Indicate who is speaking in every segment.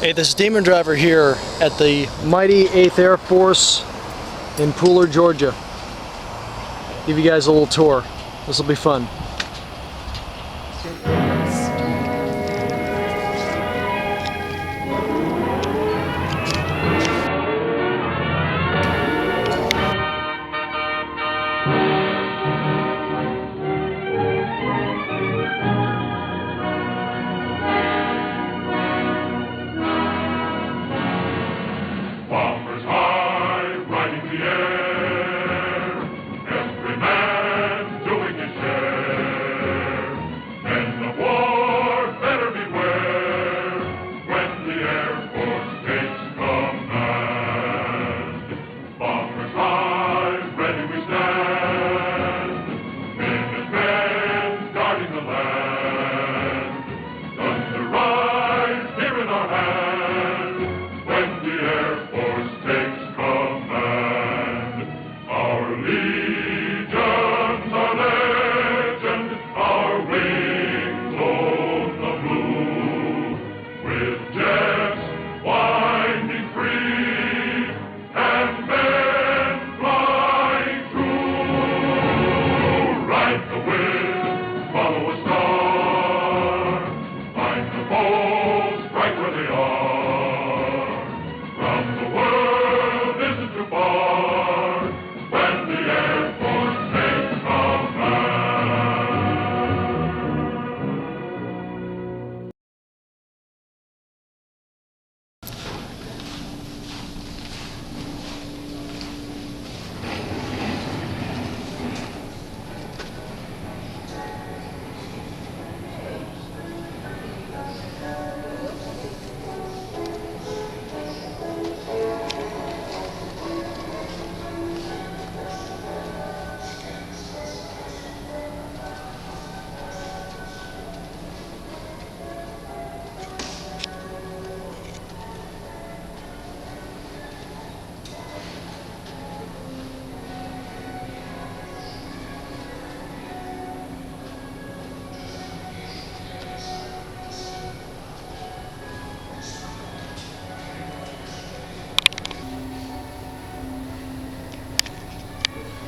Speaker 1: Hey, this is DemonDriver here at the mighty 8th Air Force in Pooler, Georgia. Give you guys a little tour. This will be fun.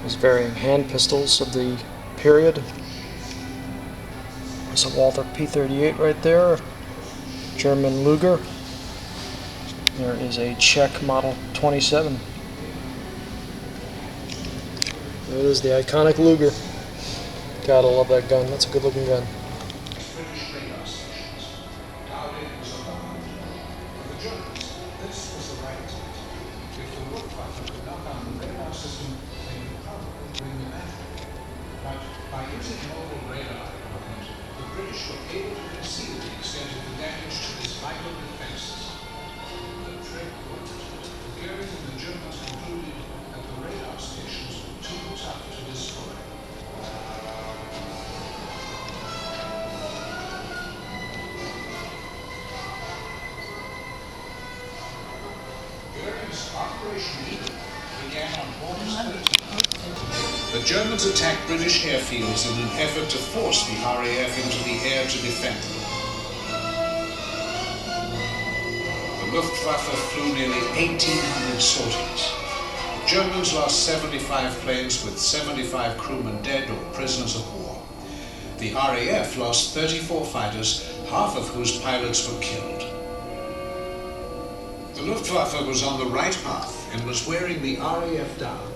Speaker 1: There's varying hand pistols of the period. There's a Walther P-38 right there, German Luger. There is a Czech Model 27. There it is, the iconic Luger. God, I love that gun. That's a good looking gun.
Speaker 2: By using mobile radar equipment, the British were able to conceal the extent of the damage to its vital defenses. The trick worked. Goering and the Germans concluded that the radar stations were too tough to destroy. Goering's Operation Eagle began on August 13th. The Germans attacked British airfields in an effort to force the RAF into the air to defend them. The Luftwaffe flew nearly 1,800 sorties. The Germans lost 75 planes with 75 crewmen dead or prisoners of war. The RAF lost 34 fighters, half of whose pilots were killed. The Luftwaffe was on the right path and was wearing the RAF down.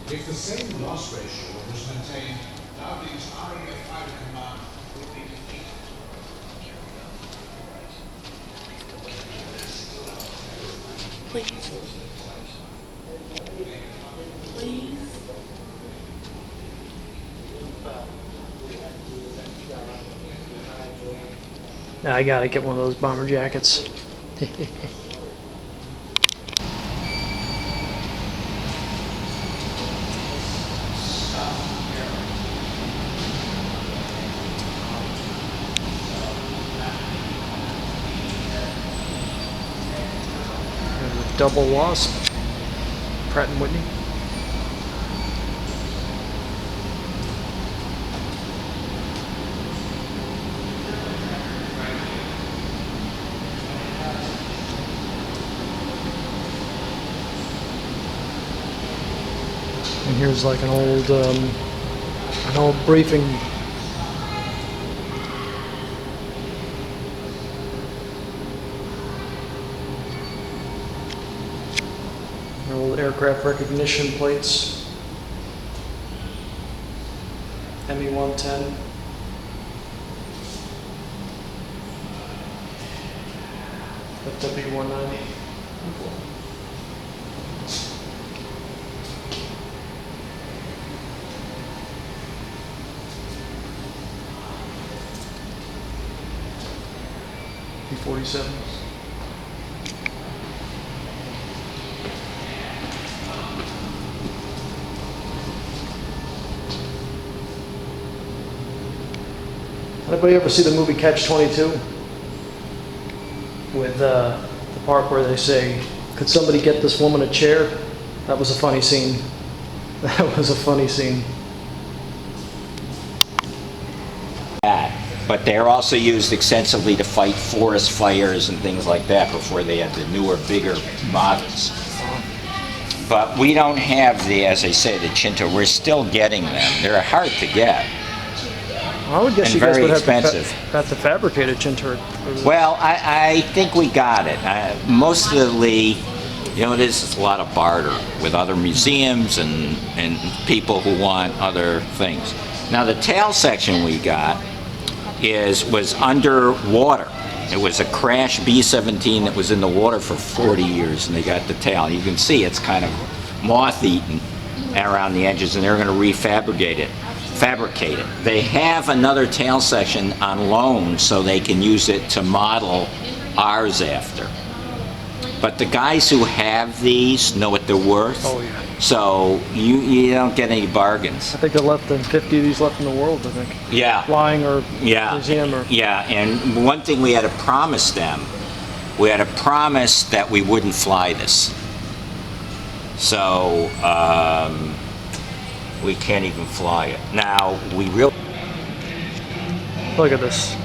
Speaker 2: If the same loss ratio was maintained, Dowding's RAF fighter command would be defeated.
Speaker 3: Please. Please.
Speaker 1: Now I gotta get one of those bomber jackets. Double Wasp, Pratt & Whitney. And here's like an old briefing. Old aircraft recognition plates. ME-110. FW-190. P-47s. Anybody ever see the movie Catch-22? With the part where they say, "Could somebody get this woman a chair?" That was a funny scene. That was a funny scene.
Speaker 4: But they're also used extensively to fight forest fires and things like that before they had the newer, bigger models. But we don't have the, as I say, the Chinta. We're still getting them. They're hard to get.
Speaker 1: I would guess
Speaker 4: And
Speaker 1: you guys
Speaker 4: very
Speaker 1: would
Speaker 4: expensive.
Speaker 1: have to fabricate a Chinturd.
Speaker 4: Well, I think we got it. Mostly, you know, it is a lot of barter with other museums and people who want other things. Now, the tail section we got was underwater. It was a crash B-17 that was in the water for 40 years, and they got the tail. You can see it's kind of moth-eaten around the edges, and they're going to fabricate it. They have another tail section on loan so they can use it to model ours after. But the guys who have these know what they're worth.
Speaker 1: Oh, yeah.
Speaker 4: So you don't get any bargains.
Speaker 1: I think there are less than 50 of these left in the world, I think.
Speaker 4: Yeah.
Speaker 1: Flying or
Speaker 4: Yeah.
Speaker 1: museum or...
Speaker 4: Yeah, and one thing we had to promise them, we had to promise that we wouldn't fly this. So, we can't even fly it. Now, we really...
Speaker 1: Look at this.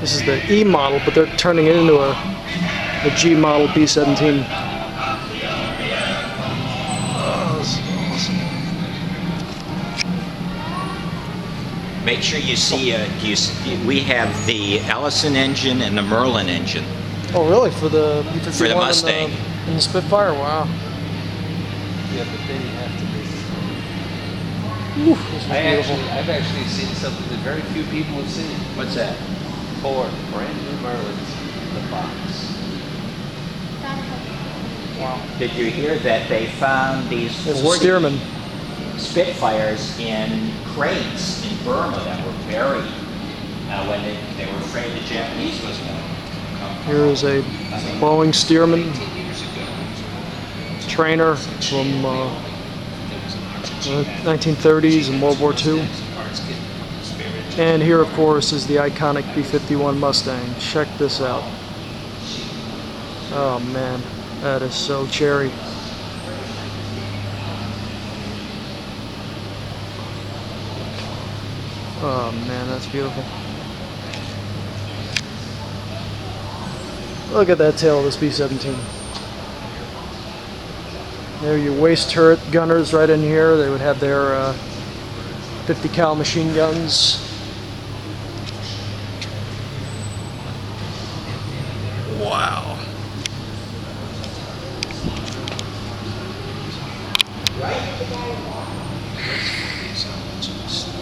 Speaker 1: This is the E model, but they're turning it into a G model B-17. Oh, this is awesome.
Speaker 4: Make sure you see, we have the Ellison engine and the Merlin engine.
Speaker 1: Oh, really? For the B-51
Speaker 4: For the Mustang.
Speaker 1: And the Spitfire? Wow.
Speaker 5: Yeah, but then you have to be.
Speaker 1: Ooh, this is beautiful.
Speaker 5: I've actually seen something that very few people have seen.
Speaker 4: What's that?
Speaker 5: 4 brand new Merlins in the box.
Speaker 1: Wow.
Speaker 4: Did you hear that they found these
Speaker 1: There's a
Speaker 4: 40
Speaker 1: Stearman.
Speaker 4: Spitfires in crates in Burma that were buried when they were afraid the Japanese was going to come.
Speaker 1: Here is a Boeing Stearman trainer from the 1930s and World War II. And here, of course, is the iconic B-51 Mustang. Check this out. Oh man, that is so cherry. Oh man, that's beautiful. Look at that tail of this B-17. There are your waist turret gunners right in here. They would have their 50 cal machine guns. Wow.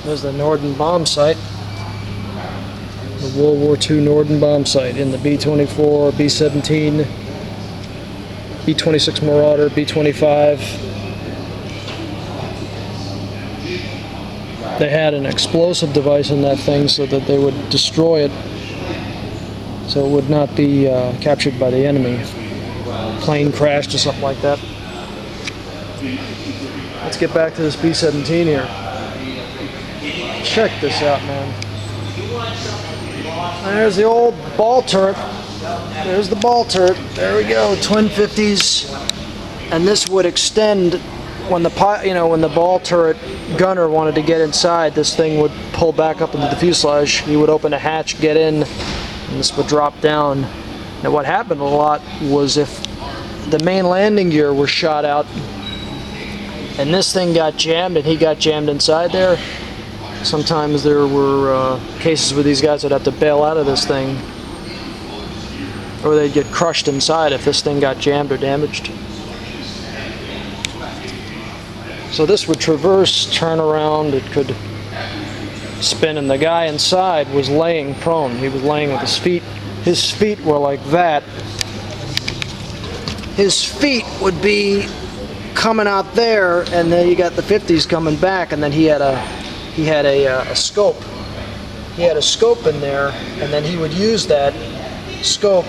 Speaker 1: There's the Norden bomb sight. The World War II Norden bomb sight in the B-24, B-17, B-26 Marauder, B-25. They had an explosive device in that thing so that they would destroy it, so it would not be captured by the enemy. Plane crashed or something like that. Let's get back to this B-17 here. Check this out, man. There's the old ball turret. There's the ball turret. There we go, twin 50s. And this would extend when the when the ball turret gunner wanted to get inside. This thing would pull back up into the fuselage. He would open a hatch, get in, and this would drop down. Now, what happened a lot was if the main landing gear was shot out, and this thing got jammed, and he got jammed inside there. Sometimes there were cases where these guys would have to bail out of this thing, or they'd get crushed inside if this thing got jammed or damaged. So this would traverse, turn around, it could spin, and the guy inside was laying prone. He was laying with his feet. His feet were like that. His feet would be coming out there, and then you got the 50s coming back, and then he had a scope. He had a scope in there, and then he would use that scope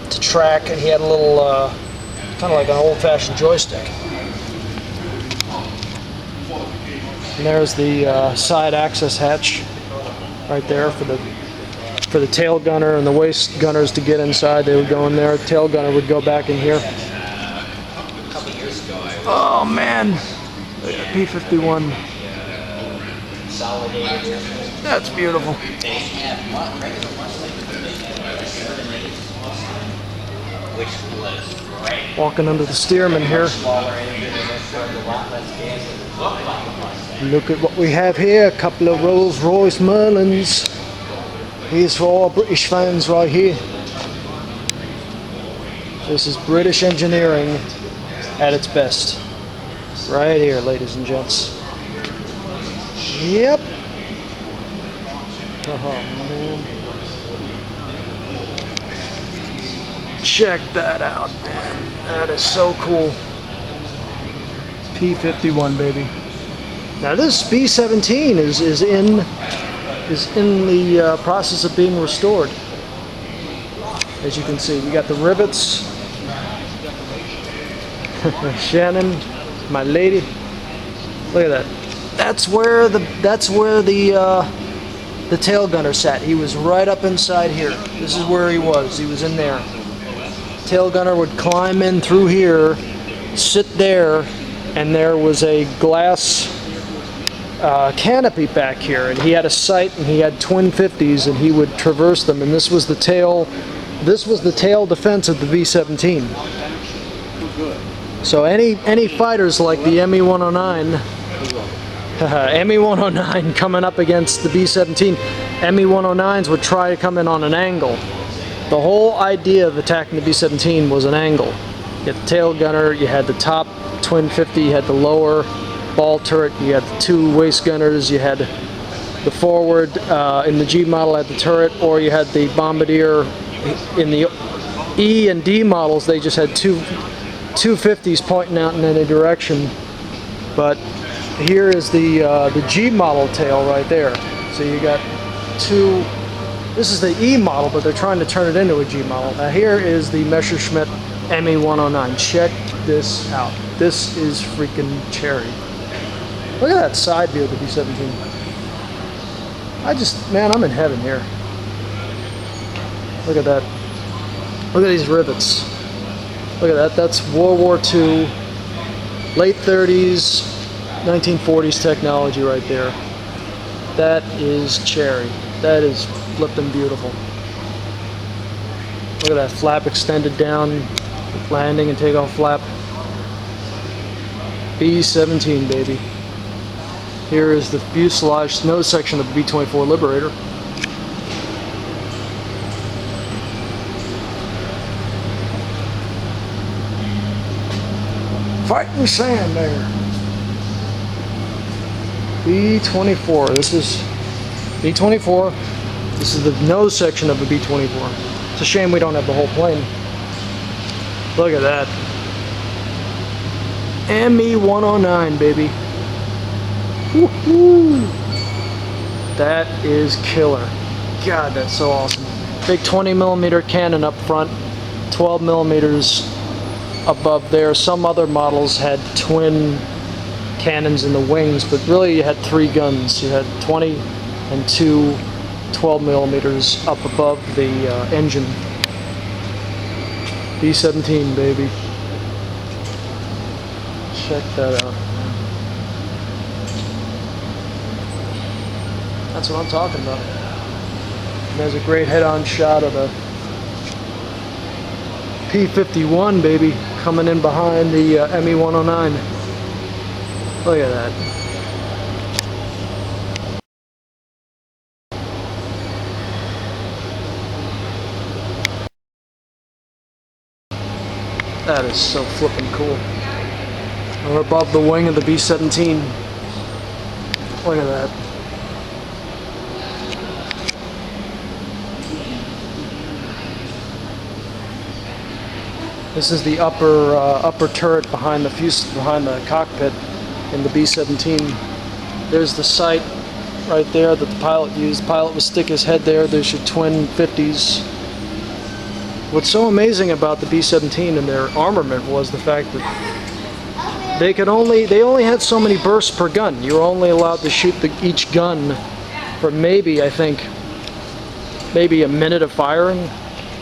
Speaker 1: to track, and he had a little, kind of like an old-fashioned joystick. And there's the side access hatch right there for the tail gunner and the waist gunners to get inside. They would go in there. Tail gunner would go back in here. Oh man, P-51. That's beautiful. Walking under the Stearman here. Look at what we have here, a couple of Rolls-Royce Merlins. Here's for all British fans right here. This is British engineering at its best. Right here, ladies and gents. Yep. Oh man. Check that out, man. That is so cool. P-51, baby. Now this B-17 is in the process of being restored. As you can see, we got the rivets. Shannon, my lady. Look at that. That's where the tail gunner sat. He was right up inside here. This is where he was. He was in there. Tail gunner would climb in through here, sit there, and there was a glass canopy back here, and he had a sight, and he had twin 50s, and he would traverse them, and this was the tail defense of the B-17. So any fighters like the ME-109, ME-109 coming up against the B-17, ME-109s would try to come in on an angle. The whole idea of attacking the B-17 was an angle. You had the tail gunner, you had the top twin 50, you had the lower ball turret, you had the two waist gunners, you had the forward in the G model at the turret, or you had the bombardier in the E and D models. They just had two 50s pointing out in any direction. But here is the G model tail right there. So you got two. This is the E model, but they're trying to turn it into a G model. Now here is the Messerschmitt ME-109. Check this out. This is freaking cherry. Look at that side view of the B-17. Man, I'm in heaven here. Look at that. Look at these rivets. Look at that. That's World War II, late 30s, 1940s technology right there. That is cherry. That is flipping beautiful. Look at that flap extended down, landing and takeoff flap. B-17, baby. Here is the fuselage nose section of the B-24 Liberator. Fighting sand there. B-24. This is B-24. This is the nose section of the B-24. It's a shame we don't have the whole plane. Look at that. ME-109, baby. Woohoo! That is killer. God, that's so awesome. Big 20mm cannon up front, 12 millimeters above there. Some other models had twin cannons in the wings, but really you had three guns. You had 20 and two 12 millimeters up above the engine. B-17, baby. Check that out. That's what I'm talking about. And there's a great head-on shot of the P-51, baby, coming in behind the ME-109. Look at that. That is so flippin' cool. We're above the wing of the B-17. Look at that. This is the upper turret behind the cockpit in the B-17. There's the sight right there that the pilot used. The pilot would stick his head there. There's your twin 50s. What's so amazing about the B-17 and their armament was the fact that they only had so many bursts per gun. You were only allowed to shoot each gun for maybe, I think, maybe a minute of firing.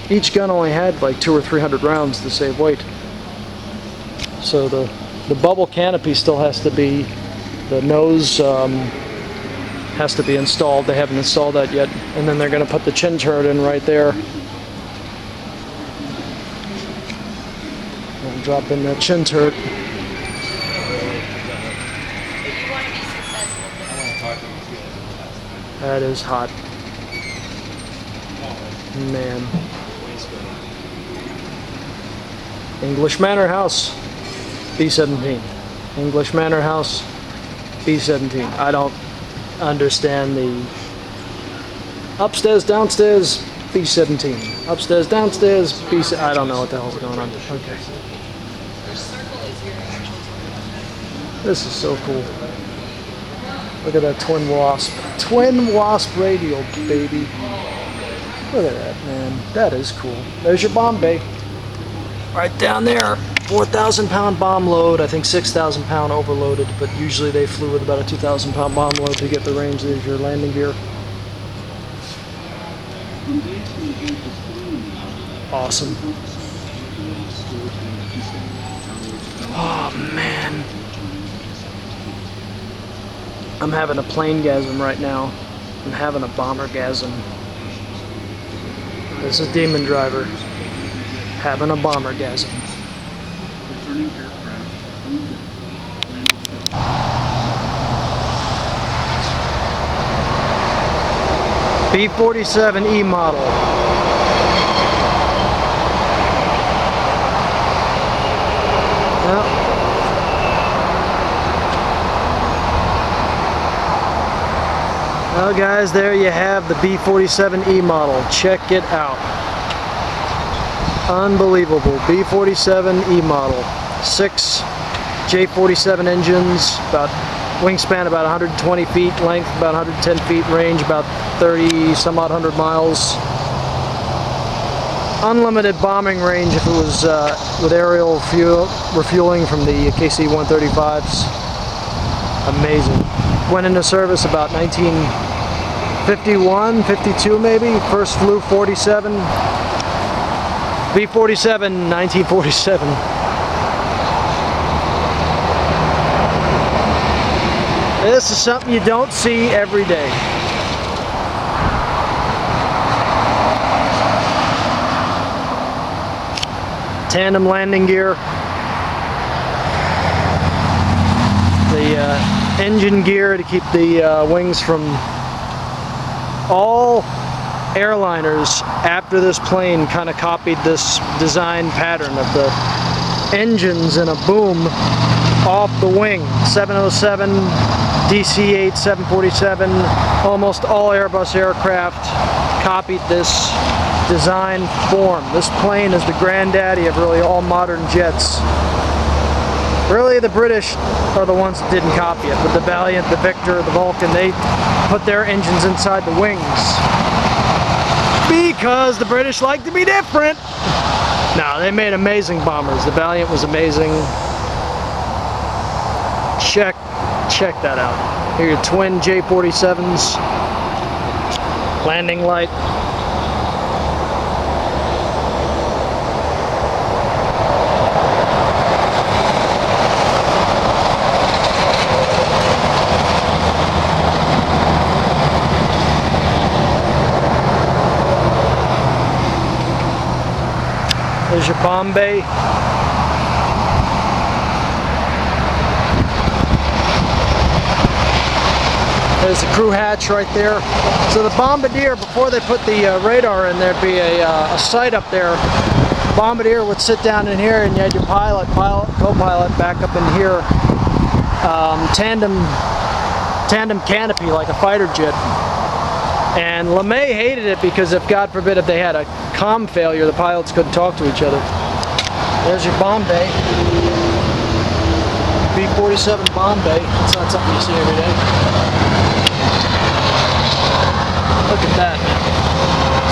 Speaker 1: Each gun only had like 200 or 300 rounds to save weight. So the bubble canopy still has to be, the nose has to be installed. They haven't installed that yet. And then they're going to put the chin turret in right there. And drop in that chin turret. That is hot. Man. English Manor House, B-17. English Manor House, B-17. I don't understand the upstairs, downstairs, B-17. Upstairs, downstairs, B-17. I don't know what the hell's going on. Okay. This is so cool. Look at that twin wasp. Twin wasp radial, baby. Look at that, man. That is cool. There's your bomb bay. Right down there. 4,000-pound bomb load. I think 6,000 pound overloaded, but usually they flew with about a 2,000-pound bomb load to get the range. There's your landing gear. Awesome. Oh, man. I'm having a plane-gasm right now. I'm having a bomber-gasm. This is DemonDriver. Having a bomber-gasm. B-47E model. Well, well, guys, there you have the B-47E model. Check it out. Unbelievable. B-47E model. 6 J-47 engines, about wingspan about 120 feet, length about 110 feet, range about 30 some odd 100 miles. Unlimited bombing range if it was with aerial refueling from the KC-135s. Amazing. Went into service about 1951, 52 maybe. First flew 47. B-47, 1947. This is something you don't see every day. Tandem landing gear. The engine gear to keep the wings from all airliners after this plane kind of copied this design pattern of the engines in a boom off the wing. 707, DC-8, 747, almost all Airbus aircraft copied this design form. This plane is the granddaddy of really all modern jets. Really, the British are the ones that didn't copy it, but the Valiant, the Victor, the Vulcan, they put their engines inside the wings. Because the British like to be different. No, they made amazing bombers. The Valiant was amazing. Check that out. Here are your twin J-47s. Landing light. There's your bomb bay. There's the crew hatch right there. So the bombardier, before they put the radar in, there'd be a sight up there. Bombardier would sit down in here, and you had your pilot, co-pilot back up in here. Tandem canopy like a fighter jet. And LeMay hated it because if, God forbid, if they had a comm failure, the pilots couldn't talk to each other. There's your bomb bay. B-47 bomb bay. It's not something you see every day. Look at that, man.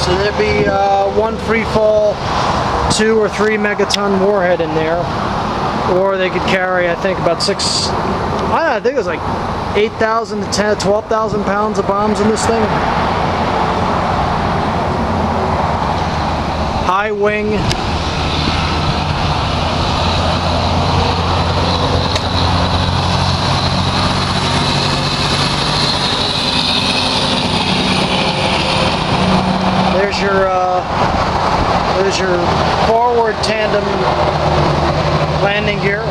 Speaker 1: So there'd be one free fall 2 or 3 megaton warhead in there. Or they could carry, I think, about 6, I think it was like 8,000 to 10, 12,000 pounds of bombs in this thing. High wing. There's your forward tandem landing gear.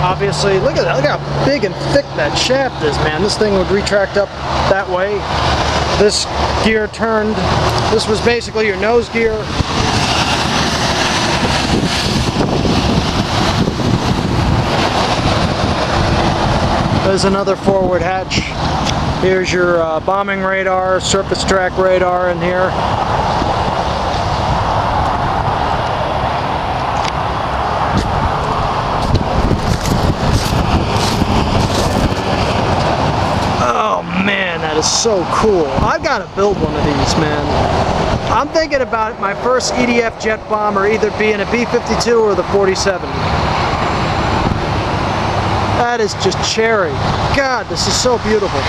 Speaker 1: Obviously, look at that. Look how big and thick that shaft is, man. This thing would retract up that way. This gear turned. This was basically your nose gear. There's another forward hatch. Here's your bombing radar, surface track radar in here. Man, that is so cool. I've got to build one of these, man. I'm thinking about my first EDF jet bomber either being a B-52 or the 47. That is just cherry. God, this is so beautiful.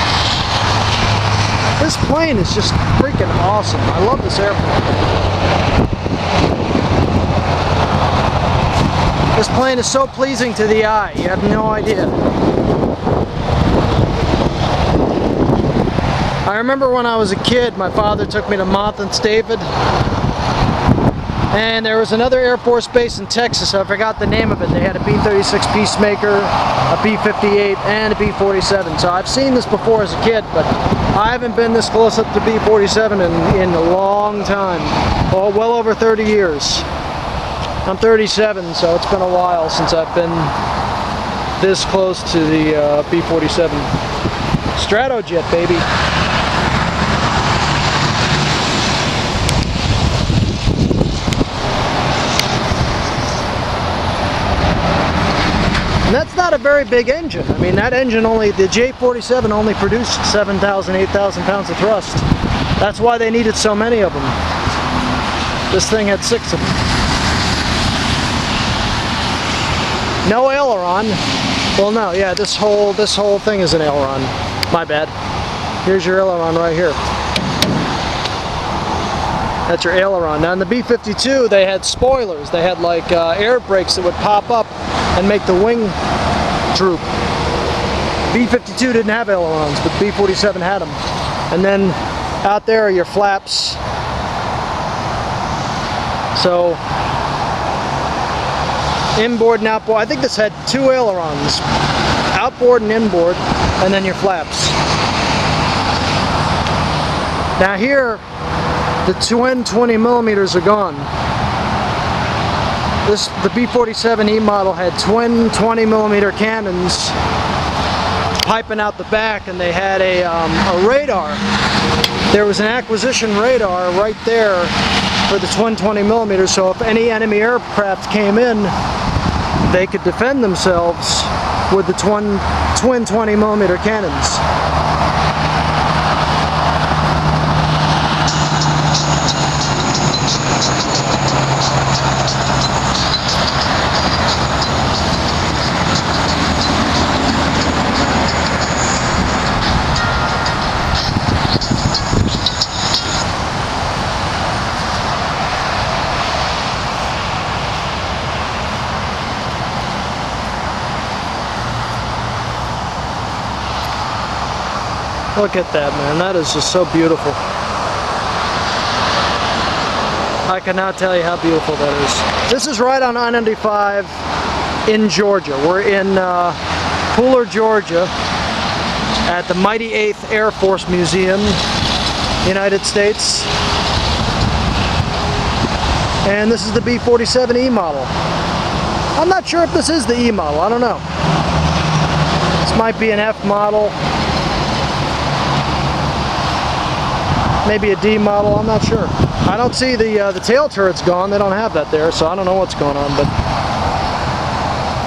Speaker 1: This plane is just freaking awesome. I love this airplane. This plane is so pleasing to the eye. You have no idea. I remember when I was a kid, my father took me to Monthan's David, and there was another Air Force base in Texas. I forgot the name of it. They had a B-36 Peacemaker, a B-58, and a B-47. So I've seen this before as a kid, but I haven't been this close up to B-47 in a long time. Oh, well over 30 years. I'm 37, so it's been a while since I've been this close to the B-47. Stratojet, baby. And that's not a very big engine. I mean, that engine only, the J-47 only produced 7,000, 8,000 pounds of thrust. That's why they needed so many of them. This thing had 6 of them. No aileron. Well, no, yeah, this whole thing is an aileron. My bad. Here's your aileron right here. That's your aileron. Now in the B-52, they had spoilers. They had like air brakes that would pop up and make the wing droop. B-52 didn't have ailerons, but B-47 had them. And then out there are your flaps. So inboard and outboard. I think this had 2 ailerons, outboard and inboard, and then your flaps. Now here, the twin 20 millimeters are gone. The B-47E model had twin 20 millimeter cannons piping out the back, and they had a radar. There was an acquisition radar right there for the twin 20 millimeters, so if any enemy aircraft came in, they could defend themselves with the twin 20 millimeter cannons. Look at that, man. That is just so beautiful. I cannot tell you how beautiful that is. This is right on I-95 in Georgia. We're in Pooler, Georgia. at the Mighty 8th Air Force Museum, United States. And this is the B-47E model. I'm not sure if this is the E model, I don't know. This might be an F model. Maybe a D model, I'm not sure. I don't see the tail turret's gone, they don't have that there, so I don't know what's going on, but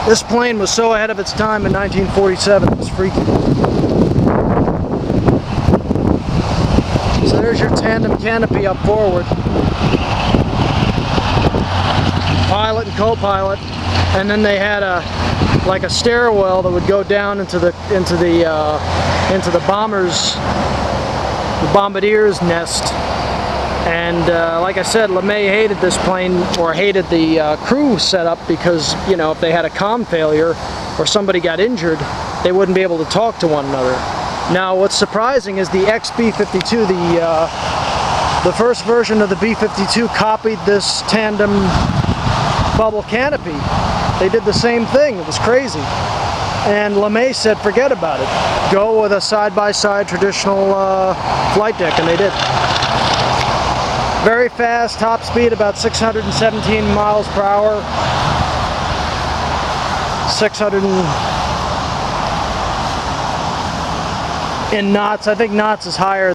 Speaker 1: this plane was so ahead of its time in 1947, it was freaky. So there's your tandem canopy up forward. Pilot and co-pilot, and then they had like a stairwell that would go down into the bombardier's nest. And like I said, LeMay hated this plane, or hated the crew setup, because, you know, if they had a comm failure or somebody got injured, they wouldn't be able to talk to one another. Now, what's surprising is the XB-52, the first version of the B-52 copied this tandem bubble canopy. They did the same thing. It was crazy. And LeMay said, forget about it. Go with a side-by-side traditional flight deck, and they did. Very fast, top speed about 617 miles per hour. 600 in knots. I think knots is higher